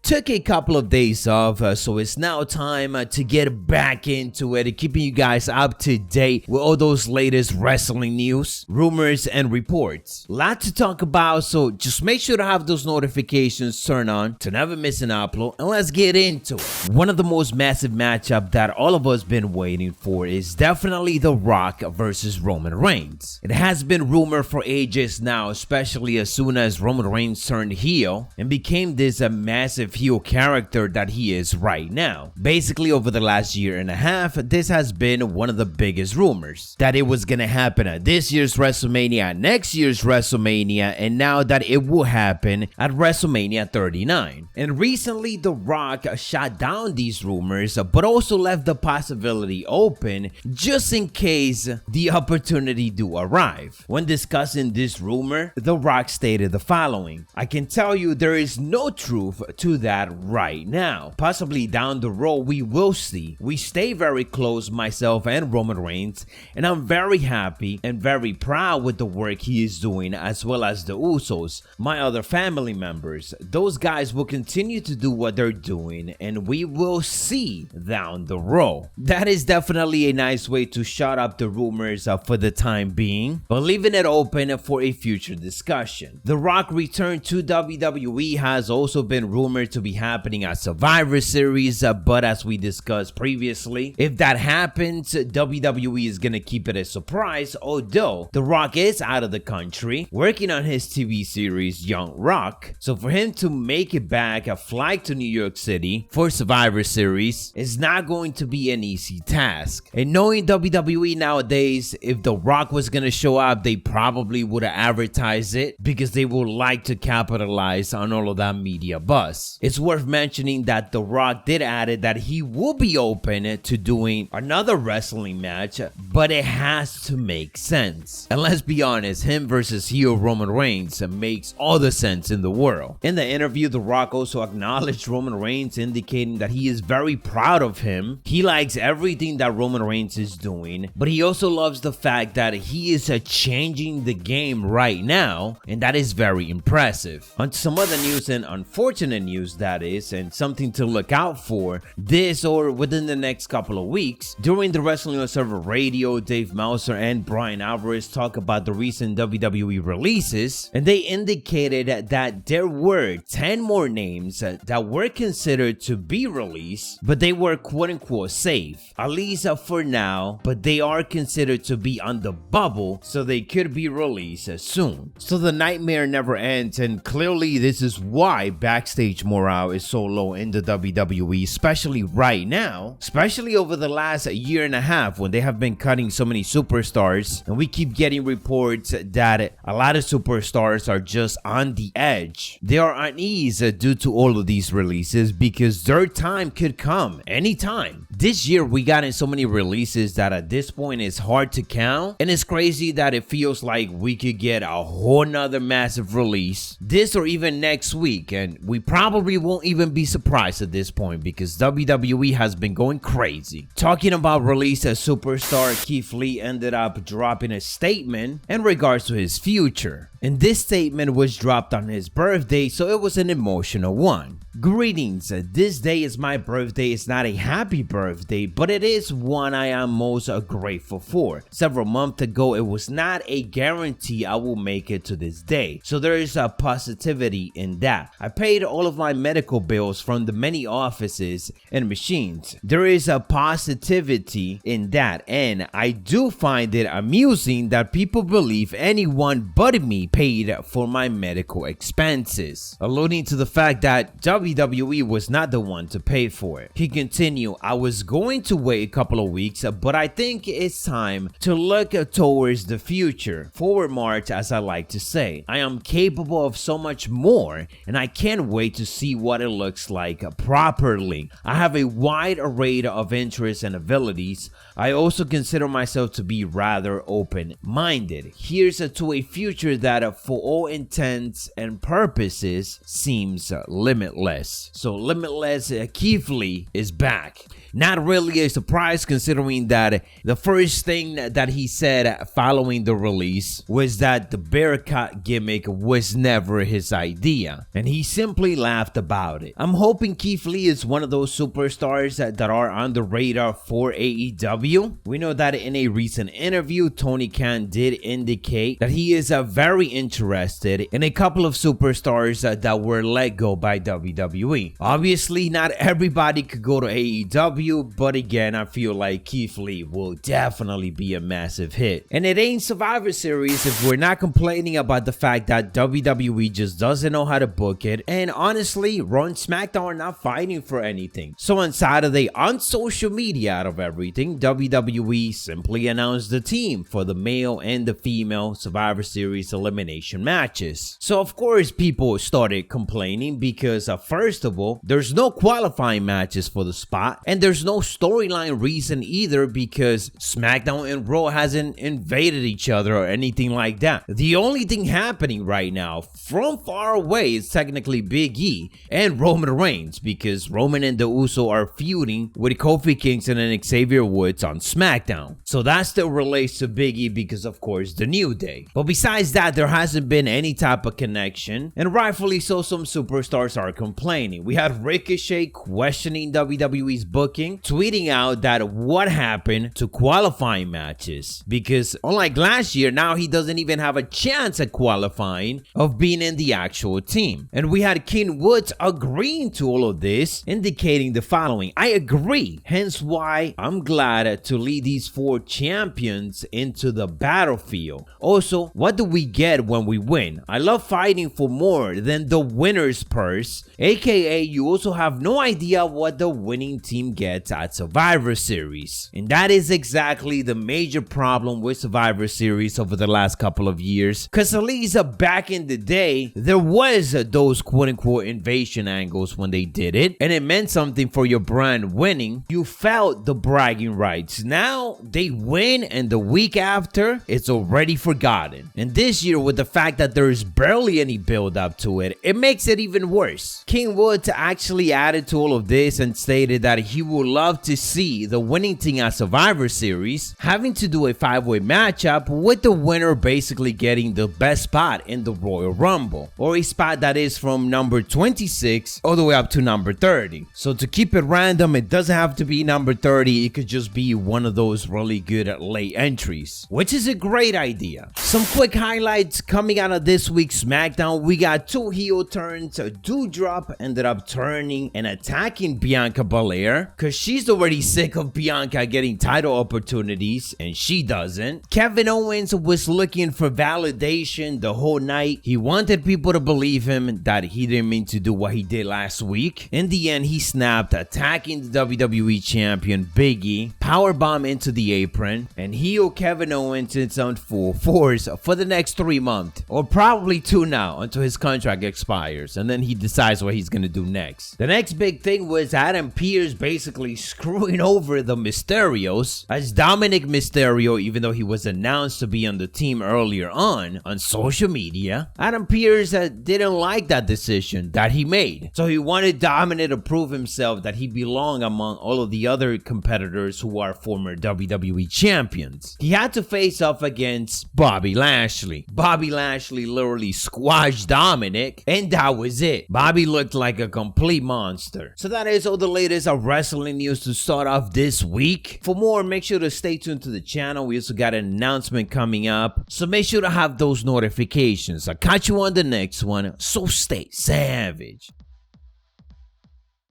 took a couple of days off, so it's now time to get back into it, keeping you guys up to date with all those latest wrestling news, rumors, and reports. Lot to talk about, so just make sure to have those notifications turned on to never miss an upload, and let's get into it. One of the most massive matchup that all of us been waiting for is definitely The Rock versus Roman Reigns. It has been rumored for ages now, especially as soon as Roman Reigns turned heel and became this massive heel character that he is right now. Basically, over the last year and a half, this has been one of the biggest rumors that it was gonna happen at this year's WrestleMania, next year's WrestleMania, and now that it will happen at WrestleMania 39. And recently, The Rock shot down these rumors, but also left the possibility open just in case the opportunity do arrive. When discussing this rumor, The Rock stated the following: "I can tell you there is no truth to that right now. Possibly down the road we will see. We stay very close, myself and Roman Reigns, and I'm very happy and very proud with the work he is doing, as well as the Usos, my other family members. Those guys will continue to do what they're doing, and we will see down the road." That is definitely a nice way to shut up the rumors for the time being, but leaving it open for a future discussion. The Rock return to WWE has also been rumored to be happening at Survivor Series, but as we discussed previously, if that happens, WWE is gonna keep it a surprise, although The Rock is out of the country working on his TV series Young Rock, so for him to make it back, fly to New York City for Survivor Series is not going to be an easy task. And knowing WWE nowadays, if The Rock was gonna show up, they probably would have advertised it because they would like to capitalize on all of that media buzz. It's worth mentioning that The Rock did add that he will be open to doing another wrestling match, but it has to make sense. And let's be honest, him versus heel Roman Reigns makes all the sense in the world. In the interview, The Rock also acknowledged Roman Reigns, indicating that he is very proud of him. He likes everything that Roman Reigns is doing, but he also loves the fact that he is changing the game right now, and that is very impressive. On to some other news, and unfortunate news that is, and something to look out for this or within the next couple of weeks. During the Wrestling Observer Radio, Dave Meltzer and Brian Alvarez talk about the recent WWE releases, and they indicated that there were 10 more names that were considered to be released, but they were quote-unquote safe, at least for now, but they are considered to be on the bubble, so they could be released soon. So the nightmare never ends, and clearly this is why backstage morale is so low in the WWE, especially right now, especially over the last year and a half when they have been cutting so many superstars, and we keep getting reports that a lot of superstars are just on the edge. They are unease due to all of these releases because their time could come anytime. This year we got in so many releases that at this point it's hard to count, and it's crazy that it feels like we could get a whole nother massive release this or even next week, and we probably won't even be surprised at this point because WWE has been going crazy. Talking about release, superstar Keith Lee ended up dropping a statement in regards to his future, and this statement was dropped on his birthday, so it was an emotional one. "Greetings, this day is my birthday. It's not a happy birthday, but it is one I am most grateful for. Several months ago, it was not a guarantee I will make it to this day, so there is a positivity in that. I paid all of my medical bills from the many offices and machines. There is a positivity in that, and I do find it amusing that people believe anyone but me paid for my medical expenses," alluding to the fact that WWE was not the one to pay for it. He continued, "I was going to wait a couple of weeks, but I think it's time to look towards the future. Forward march, as I like to say. I am capable of so much more, and I can't wait to see what it looks like properly. I have a wide array of interests and abilities. I also consider myself to be rather open-minded. Here's to a future that, for all intents and purposes, seems limitless." Limitless. So Limitless, Keith Lee is back. Not really a surprise considering that the first thing that he said following the release was that the Bearcat gimmick was never his idea, and he simply laughed about it. I'm hoping Keith Lee is one of those superstars that are on the radar for AEW. We know that in a recent interview, Tony Khan did indicate that he is very interested in a couple of superstars that were let go by WWE. Obviously, not everybody could go to AEW, but again, I feel like Keith Lee will definitely be a massive hit. And it ain't Survivor Series if we're not complaining about the fact that WWE just doesn't know how to book it. And honestly, Raw and SmackDown are not fighting for anything. So on Saturday, on social media out of everything, WWE simply announced the team for the male and the female Survivor Series elimination matches. So of course, people started complaining because first of all, there's no qualifying matches for the spot, and there's no storyline reason either because SmackDown and Raw hasn't invaded each other or anything like that. The only thing happening right now from far away is technically Big E and Roman Reigns, because Roman and the Uso are feuding with Kofi Kingston and Xavier Woods on SmackDown. So that still relates to Big E because of course the New Day. But besides that, there hasn't been any type of connection, and rightfully so, some superstars are complaining. We had Ricochet questioning WWE's booking, tweeting out that what happened to qualifying matches, because unlike last year, now he doesn't even have a chance at qualifying of being in the actual team. And we had King Woods agreeing to all of this, indicating the following: I agree, hence why I'm glad to lead these 4 champions into the battlefield. Also, what do we get when we win? I love fighting for more than the winner's purse, aka you also have no idea what the winning team gets at Survivor Series. And that is exactly the major problem with Survivor Series over the last couple of years, because at least back in the day, there was those quote-unquote invasion angles when they did it, and it meant something for your brand winning. You felt the bragging rights. Now they win, and the week after, it's already forgotten. And this year, with the fact that there is barely any build up to it, it makes it even worse. King Woods actually added to all of this and stated that he would love to see the winning team at Survivor Series having to do a 5-way matchup, with the winner basically getting the best spot in the Royal Rumble, or a spot that is from number 26 all the way up to number 30. So to keep it random, it doesn't have to be number 30, it could just be one of those really good late entries, which is a great idea. Some quick highlights coming out of this week's SmackDown: we got 2 heel turns. Doudrop ended up turning and attacking Bianca Belair because she's already sick of Bianca getting title opportunities and she doesn't. Kevin Owens was looking for validation the whole night. He wanted people to believe him that he didn't mean to do what he did last week. In the end, he snapped, attacking the WWE champion Big E, powerbomb into the apron, and heel Kevin Owens is on full force for the next 3 months, or probably 2 now until his contract expires, and then he decides what he's gonna do next. The next big thing was Adam Pearce basically screwing over the Mysterios, as Dominic Mysterio, even though he was announced to be on the team earlier on social media, Adam Pearce didn't like that decision that he made. So he wanted Dominic to prove himself that he belonged among all of the other competitors who are former WWE champions. He had to face off against Bobby Lashley. Bobby Lashley literally squashed Dominic, and that was it. Bobby looked like a complete monster. So that is all the latest of wrestling news to start off this week. For more, make sure to stay tuned to the channel. We also got an announcement coming up, so make sure to have those notifications. I'll catch you on the next one, so stay savage.